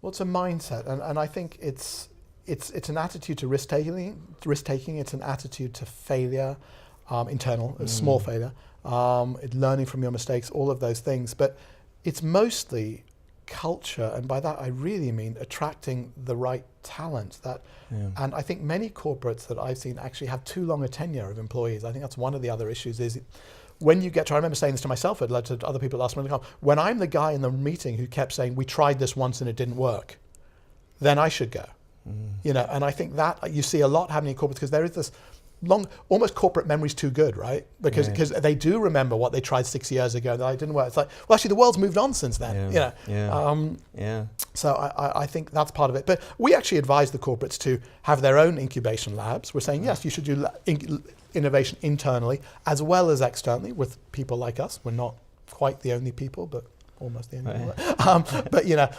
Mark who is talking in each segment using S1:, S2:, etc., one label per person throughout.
S1: Well, it's a mindset, and I think it's an attitude to risk taking. It's an attitude to failure, internal, small failure, learning from your mistakes, all of those things. But it's mostly culture, and by that I really mean attracting the right talent. And I think many corporates that I've seen actually have too long a tenure of employees. I think that's one of the other issues. Is when you get to, I remember saying this to myself, I'd led to other people last minute, when I'm the guy in the meeting who kept saying, we tried this once and it didn't work, then I should go. You know, and I think that you see a lot happening in corporates because there is this long, almost corporate memory's too good, right? Because they do remember what they tried 6 years ago that it didn't work. It's like, well, actually the world's moved on since then, So I think that's part of it. But we actually advise the corporates to have their own incubation labs. We're saying, yes, you should do innovation internally as well as externally with people like us. We're not quite the only people, but almost the only people. But you know,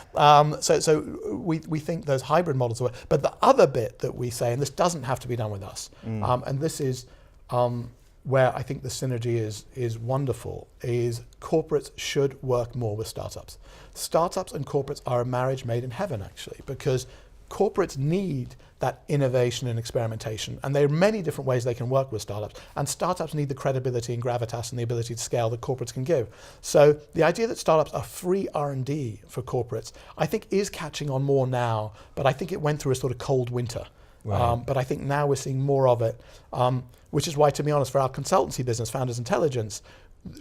S1: so we think those hybrid models work. But the other bit that we say, and this doesn't have to be done with us, and this is where I think the synergy is wonderful, is corporates should work more with startups. Startups and corporates are a marriage made in heaven, actually, because corporates need that innovation and experimentation, and there are many different ways they can work with startups, and startups need the credibility and gravitas and the ability to scale that corporates can give. So the idea that startups are free R&D for corporates, I think is catching on more now, but I think it went through a sort of cold winter. Right. But I think now we're seeing more of it, which is why, to be honest, for our consultancy business, Founders Intelligence,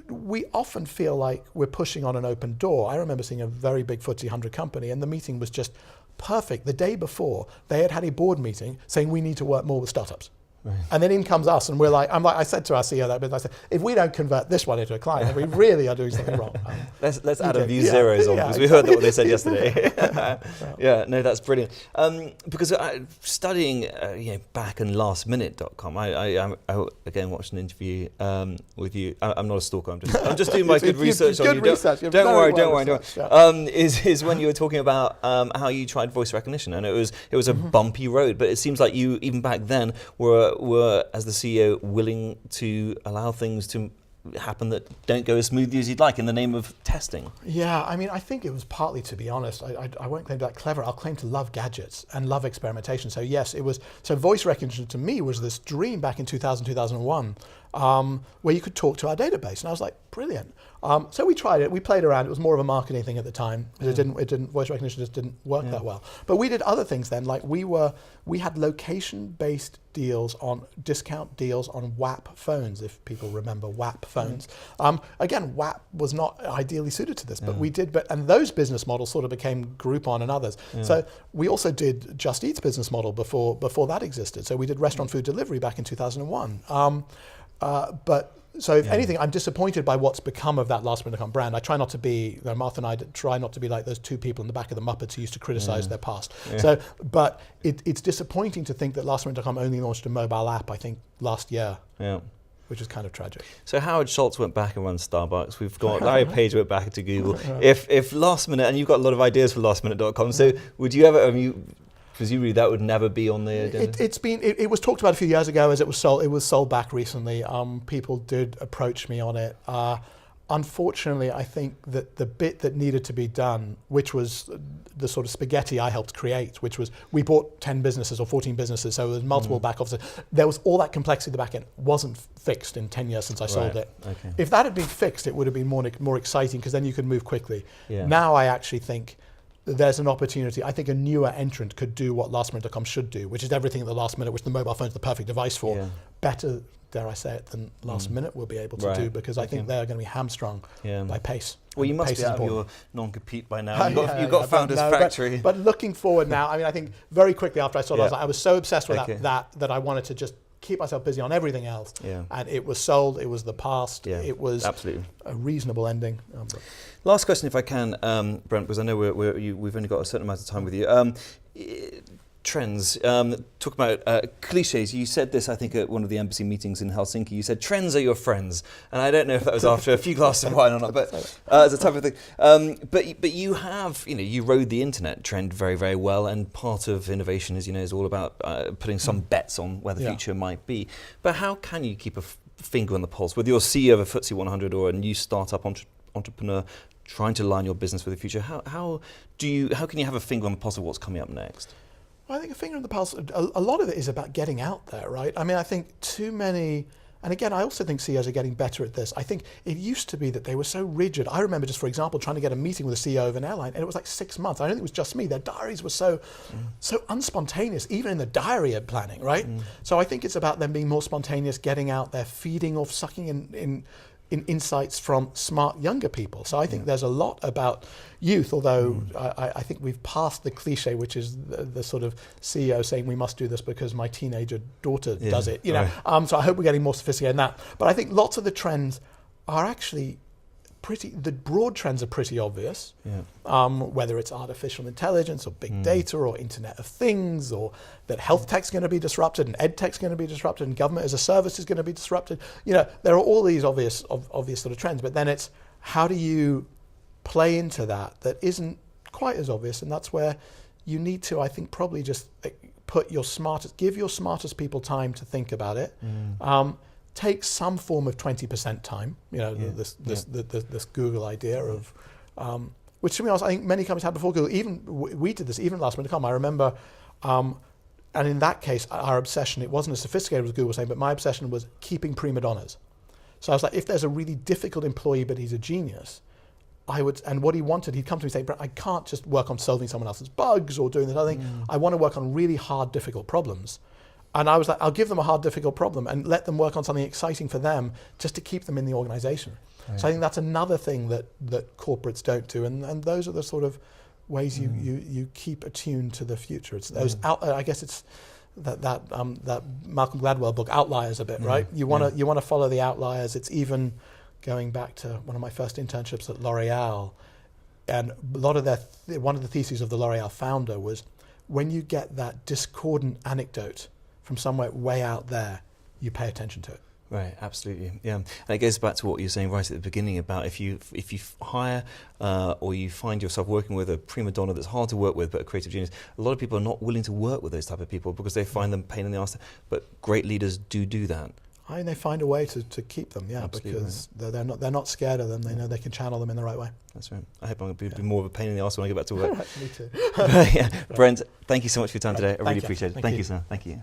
S1: we often feel like we're pushing on an open door. I remember seeing a very big FTSE 100 company, and the meeting was just perfect. The day before, they had a board meeting saying we need to work more with startups. Right. And then in comes us, and I said to our CEO that business, I said, if we don't convert this one into a client, then we really are doing something wrong.
S2: Let's add a few zeros on, because we heard that what they said yesterday. No, that's brilliant. Because studying back on lastminute.com, I again watched an interview with you. I'm not a stalker. I'm just doing my good research on you. Don't worry. Is when you were talking about how you tried voice recognition, and it was a bumpy road, but it seems like you even back then were, as the CEO, willing to allow things to happen that don't go as smoothly as you'd like in the name of testing. Yeah, I mean, I think it was partly, to be honest, I won't claim to be that clever, I'll claim to love gadgets and love experimentation. So yes, so voice recognition to me was this dream back in 2000, 2001, where you could talk to our database. And I was like, brilliant. So we tried it, we played around. It was more of a marketing thing at the time. It didn't, voice recognition just didn't work that well. But we did other things then, like we had location-based deals discount deals on WAP phones, if people remember WAP phones. Again, WAP was not ideally suited to this, but we did, and those business models sort of became Groupon and others. So we also did Just Eat's business model before that existed. So we did restaurant food delivery back in 2001. So if anything, I'm disappointed by what's become of that lastminute.com brand. I try not to be, Martha and I try not to be like those two people in the back of the Muppets who used to criticize their past. So, but it's disappointing to think that lastminute.com only launched a mobile app, I think, last year. Which is kind of tragic. So Howard Schultz went back and ran Starbucks. We've got Larry Page went back to Google. If Last Minute, and you've got a lot of ideas for lastminute.com, so would you ever, presumably that would never be on the agenda? It was talked about a few years ago as it was sold back recently. People did approach me on it. Unfortunately, I think that the bit that needed to be done, which was the sort of spaghetti I helped create, which was we bought 10 businesses or 14 businesses, so there was multiple back offices. There was all that complexity at the back end, wasn't fixed in 10 years since I sold it. Okay. If that had been fixed, it would have been more exciting, because then you could move quickly. Now I actually think there's an opportunity. I think a newer entrant could do what lastminute.com should do, which is everything at the last minute, which the mobile phone's the perfect device for. Better, dare I say it, than Last Minute will be able to do, because I think they're going to be hamstrung by pace. Well, you must be out of your non-compete by now. You've got Founders Factory. But looking forward now, I think very quickly after I sold it, I was so obsessed with that I wanted to just keep myself busy on everything else. And it was sold, it was the past, it was absolutely a reasonable ending. Last question, if I can, Brent, because I know we've only got a certain amount of time with you. Trends, talk about cliches. You said this, I think, at one of the embassy meetings in Helsinki. You said trends are your friends, and I don't know if that was after a few glasses of wine or not, but it's a type of thing. But you have, you rode the internet trend very, very well, and part of innovation, as you know, is all about putting some bets on where the future might be. But how can you keep a finger on the pulse, whether you're CEO of a FTSE 100 or a new startup entrepreneur, trying to line your business for the future, how can you have a finger on the pulse of what's coming up next?
S1: Well, I think a finger on the pulse, a lot of it is about getting out there, right? I mean, I think too many, and again, I also think CEOs are getting better at this. I think it used to be that they were so rigid. I remember just, for example, trying to get a meeting with a CEO of an airline, and it was like 6 months. I don't think it was just me. Their diaries were so unspontaneous, even in the diary of planning, right? So I think it's about them being more spontaneous, getting out there, feeding off, sucking in insights from smart younger people. So I think there's a lot about youth, although I think we've passed the cliche, which is the sort of CEO saying we must do this because my teenager daughter does it. You know, so I hope we're getting more sophisticated in that. But I think lots of the trends are actually the broad trends are pretty obvious, whether it's artificial intelligence or big data or Internet of Things, or that health tech's going to be disrupted and ed tech's going to be disrupted and government as a service is going to be disrupted. You know, there are all these obvious sort of trends, but then it's how do you play into that isn't quite as obvious, and that's where you need to, I think, probably just give your smartest people time to think about it. Take some form of 20% time, you know, this Google idea of, which to be honest, I think many companies had before Google. Even we did this, even last.com. I remember, and in that case, our obsession, it wasn't as sophisticated as Google was saying, but my obsession was keeping prima donnas. So I was like, if there's a really difficult employee, but he's a genius, and what he wanted, he'd come to me and say, Brent, I can't just work on solving someone else's bugs or doing this other thing. I want to work on really hard, difficult problems. And I was like, I'll give them a hard, difficult problem and let them work on something exciting for them just to keep them in the organization. Right. So I think that's another thing that corporates don't do. And those are the sort of ways you keep attuned to the future. It's those I guess it's that Malcolm Gladwell book, Outliers, a bit, right? You want to follow the outliers. It's even going back to one of my first internships at L'Oreal, and a lot of one of the theses of the L'Oreal founder was when you get that discordant anecdote from somewhere way out there, you pay attention to it.
S2: Right, absolutely, yeah. And it goes back to what you were saying right at the beginning about if you hire or you find yourself working with a prima donna that's hard to work with but a creative genius, a lot of people are not willing to work with those type of people because they find them pain in the arse. But great leaders do that.
S1: And they find a way to keep them, absolutely, because they're not scared of them. They know they can channel them in the right way.
S2: That's right. I hope I'm going to be more of a pain in the arse when I get back to work.
S1: Me too.
S2: Brent, thank you so much for your time today. I really appreciate it. Thank you, sir. Thank you.